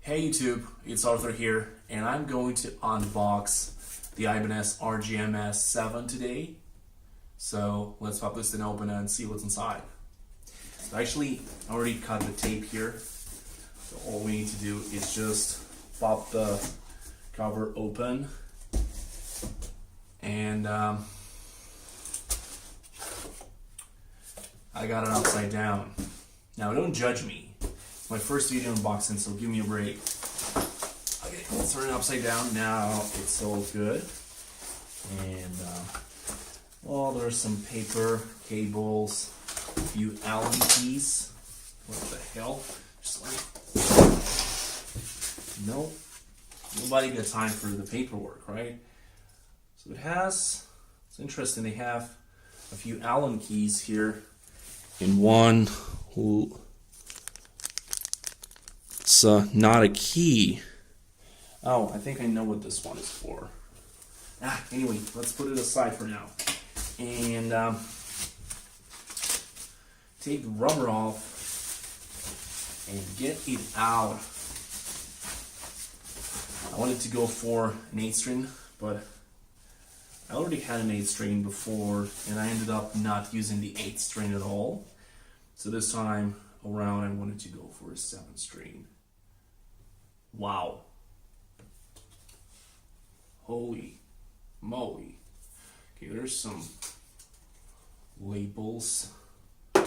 Hey YouTube, it's Arthur here, and I'm going to unbox the Ibanez RGMS7 today. So let's pop this thing open and see what's inside. So actually, I already cut the tape here. So all we need to do is just pop the cover open, and I got it upside down. Now don't judge me. It's my first video unboxing, so give me a break. Okay, let's turn it upside down. Now it's all good. And, well, there's some paper, cables, a few Allen keys. What the hell? Just like, no, nobody got time for the paperwork, right? So it's interesting, they have a few Allen keys here in one. It's not a key. Oh, I think I know what this one is for. Anyway, let's put it aside for now. And take the rubber off and get it out. I wanted to go for an 8-string, but I already had an 8-string before, and I ended up not using the 8-string at all. So this time around, I wanted to go for a 7-string. Wow. Holy moly. Okay, there's some labels. I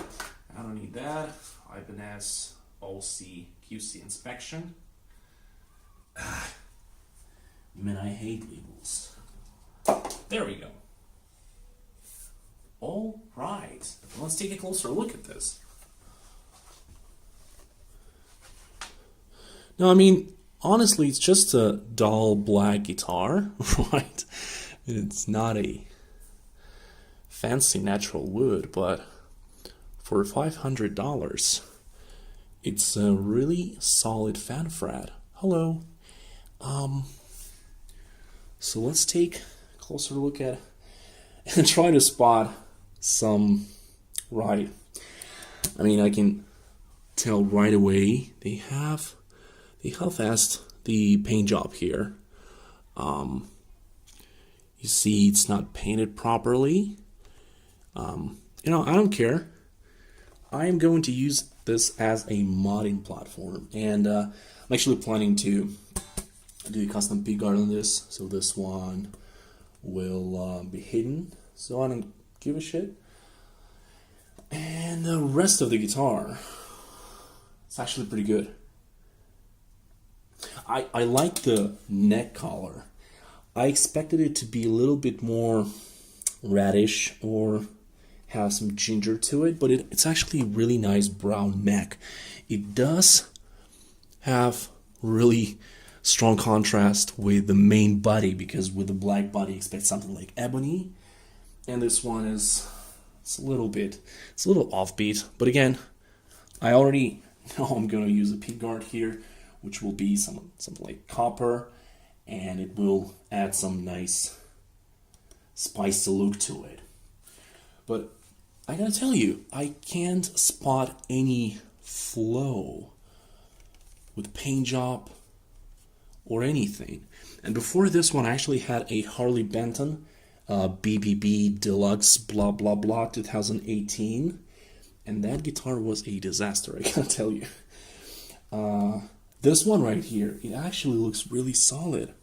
don't need that. Ibanez OC QC inspection. Man, I hate labels. There we go. All right, let's take a closer look at this. No, I mean, honestly, it's just a dull black guitar, right? It's not a fancy natural wood, but for $500, it's a really solid fan fret. Hello. So let's take a closer look at and try to spot some, right. I mean, I can tell right away they have half-assed the paint job here. You see it's not painted properly. I don't care. I am going to use this as a modding platform, and I'm actually planning to do a custom pickguard on this, so this one will be hidden, so I don't give a shit. And the rest of the guitar, it's actually pretty good. I like the neck collar. I expected it to be a little bit more reddish or have some ginger to it, but it's actually a really nice brown neck. It does have really strong contrast with the main body, because with the black body expect something like ebony, and this one it's a little offbeat. But again, I already know I'm gonna use a pickguard here, which will be something like copper, and it will add some nice spicy look to it. But I gotta tell you, I can't spot any flow with paint job or anything. And before this one, I actually had a Harley Benton BBB Deluxe blah blah blah 2018, and that guitar was a disaster, I gotta tell you. This one right here, it actually looks really solid.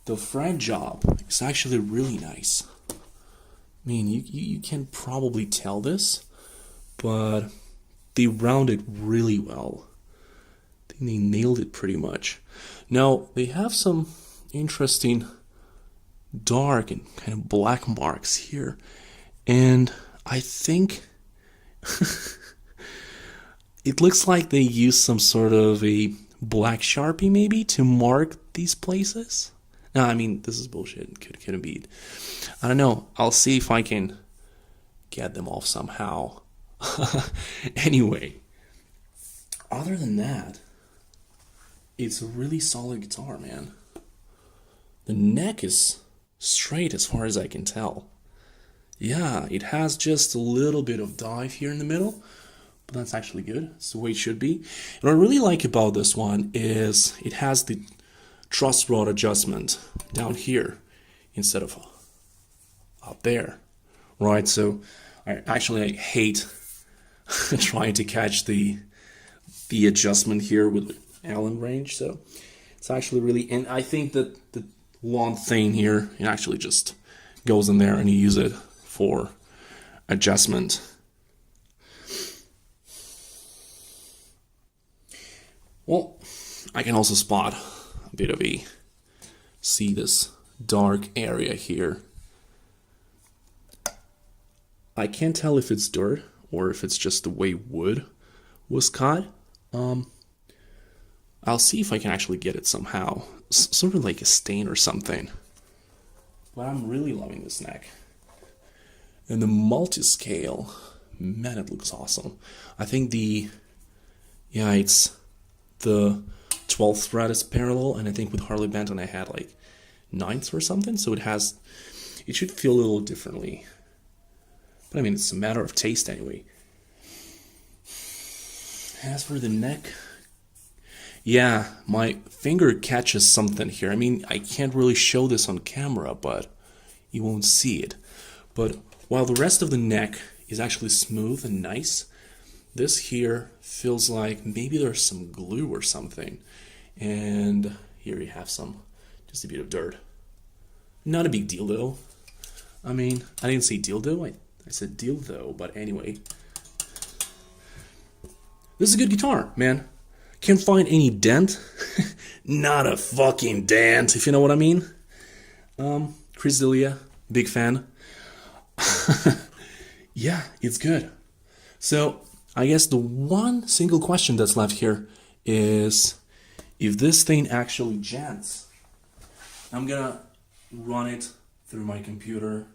The fret job is actually really nice. I mean, you can probably tell this, but they rounded really well. I think they nailed it pretty much. Now, they have some interesting dark and kind of black marks here, and I think it looks like they used some sort of a black Sharpie maybe to mark these places. No, I mean, this is bullshit. Couldn't be. I don't know. I'll see if I can get them off somehow. Anyway, other than that, it's a really solid guitar, man. The neck is straight as far as I can tell. Yeah, it has just a little bit of dive here in the middle, but that's actually good. It's the way it should be. And what I really like about this one is it has the Truss Rod Adjustment down here instead of up there, right? So I hate trying to catch the adjustment here with Allen wrench. So it's actually really, and I think that the long thing here, it actually just goes in there and you use it for adjustment. Well, I can also spot a bit of see this dark area here. I can't tell if it's dirt or if it's just the way wood was cut. I'll see if I can actually get it somehow. Sort of like a stain or something. But I'm really loving this neck. And the multi-scale, man, it looks awesome. I think it's the 12th thread is parallel, and I think with Harley Benton I had like 9th or something, so it should feel a little differently. But I mean, it's a matter of taste anyway. As for the neck, yeah, my finger catches something here. I mean, I can't really show this on camera, but you won't see it. But while the rest of the neck is actually smooth and nice, this here feels like maybe there's some glue or something. And here you have just a bit of dirt. Not a big deal though. I mean, I didn't say dildo, I said dildo, but anyway. This is a good guitar, man. Can't find any dent. Not a fucking dent, if you know what I mean. Chris D'Elia, big fan. Yeah, it's good. So, I guess the one single question that's left here is if this thing actually jams. I'm gonna run it through my computer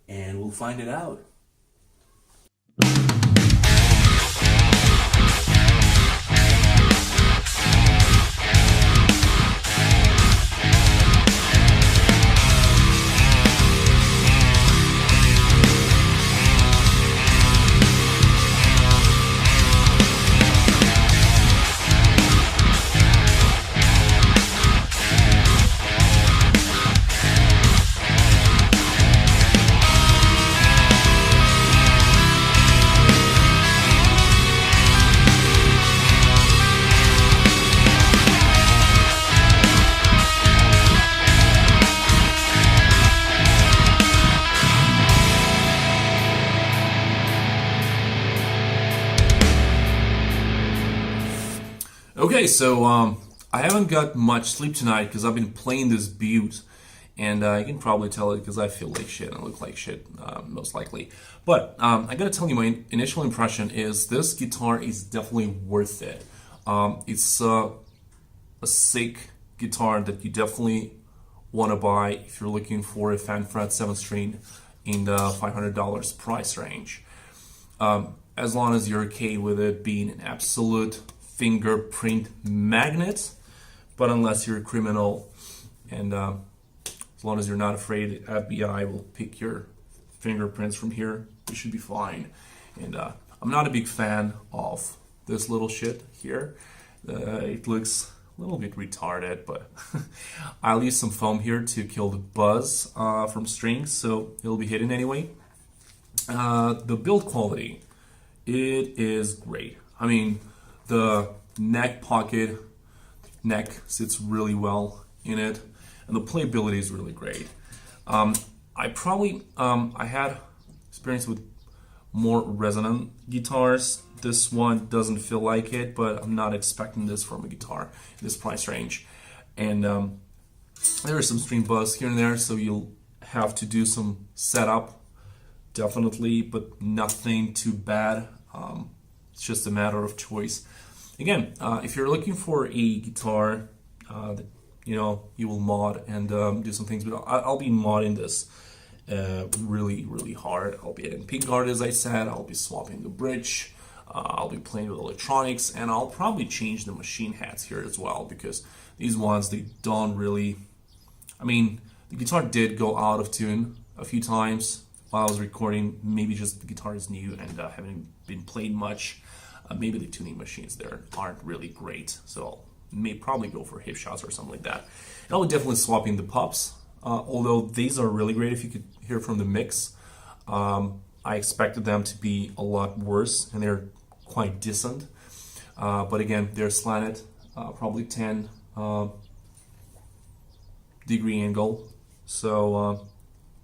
and we'll find it out. Okay, so I haven't got much sleep tonight because I've been playing this Butte, and you can probably tell it because I feel like shit and I look like shit, most likely. But I gotta tell you, my initial impression is this guitar is definitely worth it. It's a sick guitar that you definitely want to buy if you're looking for a Fanfret 7-string in the $500 price range. As long as you're okay with it being an absolute fingerprint magnet, but unless you're a criminal and as long as you're not afraid FBI will pick your fingerprints from here, you should be fine. And I'm not a big fan of this little shit here. It looks a little bit retarded, but I'll use some foam here to kill the buzz from strings, so it'll be hidden anyway. The build quality, it is great. I mean, the neck sits really well in it, and the playability is really great. I had experience with more resonant guitars. This one doesn't feel like it, but I'm not expecting this from a guitar in this price range. And there is some string buzz here and there, so you'll have to do some setup, definitely, but nothing too bad. It's just a matter of choice. Again, if you're looking for a guitar that you will mod and do some things, but I'll be modding this really, really hard. I'll be adding pickguard, as I said. I'll be swapping the bridge. I'll be playing with electronics, and I'll probably change the machine heads here as well, because these ones, they don't really... I mean, the guitar did go out of tune a few times while I was recording. Maybe just the guitar is new and haven't been played much. Maybe the tuning machines there aren't really great, so may probably go for hip shots or something like that. And I would definitely swap in the pups, although these are really great if you could hear from the mix. I expected them to be a lot worse, and they're quite decent. But again, they're slanted, probably 10 degree angle. So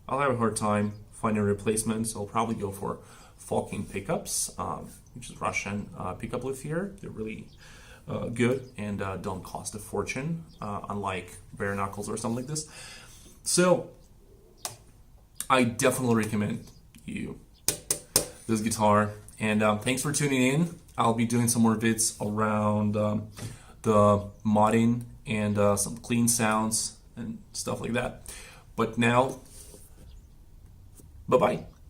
I'll have a hard time finding a replacement. So I'll probably go for Falking pickups, which is Russian pickup luthier. They're really good and don't cost a fortune, unlike bare knuckles or something like this. So I definitely recommend you this guitar. And thanks for tuning in. I'll be doing some more vids around the modding and some clean sounds and stuff like that. But now, bye-bye.